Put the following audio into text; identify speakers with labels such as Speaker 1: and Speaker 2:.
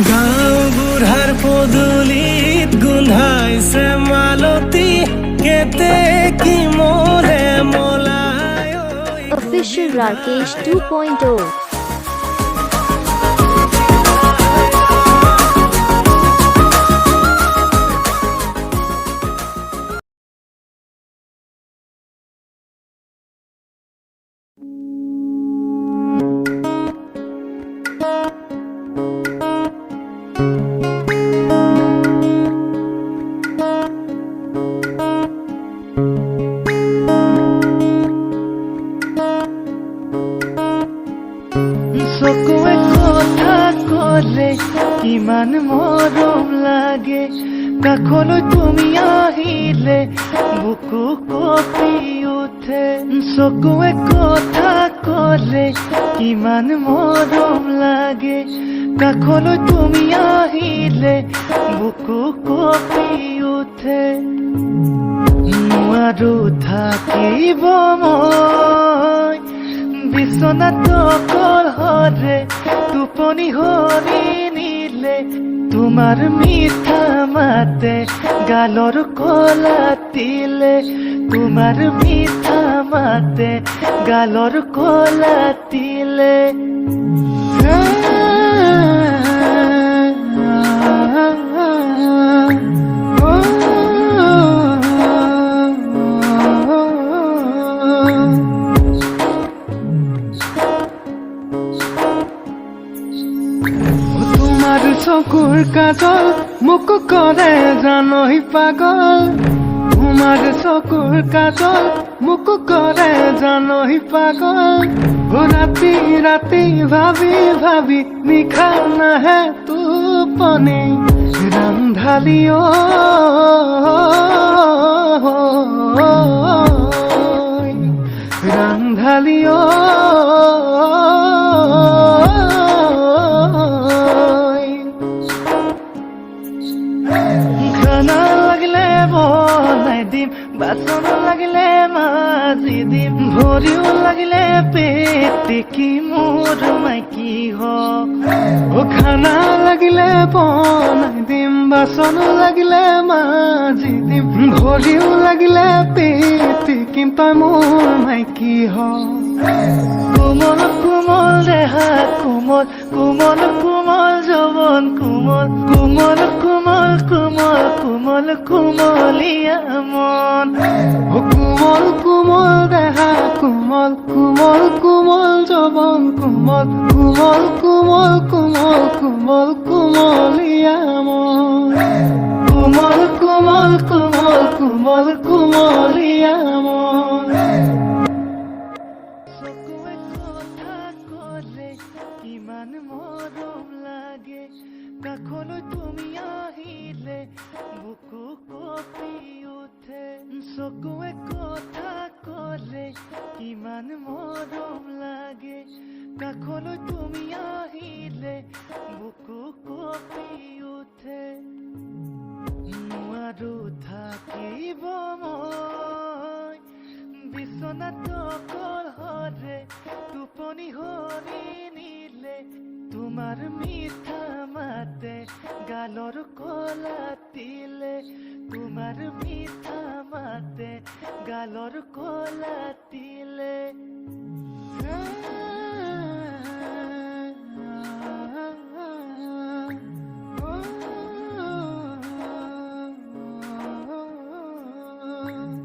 Speaker 1: গাঁও বুঢ়াৰ পদূলিত গোন্ধাইছে মালতী কেতে কি মলে মলায়
Speaker 2: Official Rakesh 2.0
Speaker 3: চকুৱে কথা ক'লে কিমান মৰম লাগে, কাষলৈ তুমি আহিলে বুকু কঁপি উঠে। চকুৱে কথা ক'লে কিমান মৰম লাগে, কাষলৈ তুমি আহিলে বুকু কঁপি উঠে। নোৱাৰো থাকিব মই বিচনাত অকলশৰে, টোপনি হৰি নিলে তোমাৰ মিঠা মাতে গালৰ কলা তিলে, তোমাৰ মিঠা মাতে গালৰ কলা তিলে। তোমাৰ চকুৰ কাজল মোক কৰে জানহি পাগল, তোমাৰ চকুৰ কাজল মোক কৰে জানহি পাগল। ৰাতি ৰাতি ভাবি ভাবি নিশা নাহে টোপনি, ৰান্ধালি ৰান্ধালি খানা লাগিলে বনাই দিম, বাচন লাগিলে মাজি দিম, ভৰিও লাগিলে পেটিকি মোৰ মাইকী হওক। খানা লাগিলে বনাই দিম, বাচন লাগিলে মাজি দিম, ভৰিও লাগিলে পেটিকিম, তই মোৰ মাইকী হওক। কোমল কোমল দেহা কোমল, কোমল কোমল যৌৱন কোমল, কোমল কোমল কোমল কোমল কোমলীয়া মন। কোমল কোমল দেহা কোমল, কোমল কোমল যৌৱন কোমল, কোমল কোমল কোমল কোমল কোমলীয়া মন। কোমল কোমল কোমল কোমল কোমলীয়া মন। চকুৱে কথা ক'লে কিমান মৰম লাগে, কাষলৈ তুমি আহিলে বুকু কঁপি উঠে। চকুৱে কথা ক'লে কিমান মৰম লাগে, কাষলৈ তুমি আহিলে বুকু কঁপি উঠে। নোৱাৰো থাকিব মই বিচনাত অকলশৰে, টোপনি হৰি নিলে তোমাৰ মিঠা মাতে গালৰ কলা তিলে, তোমাৰ মিঠা মাতে গালৰ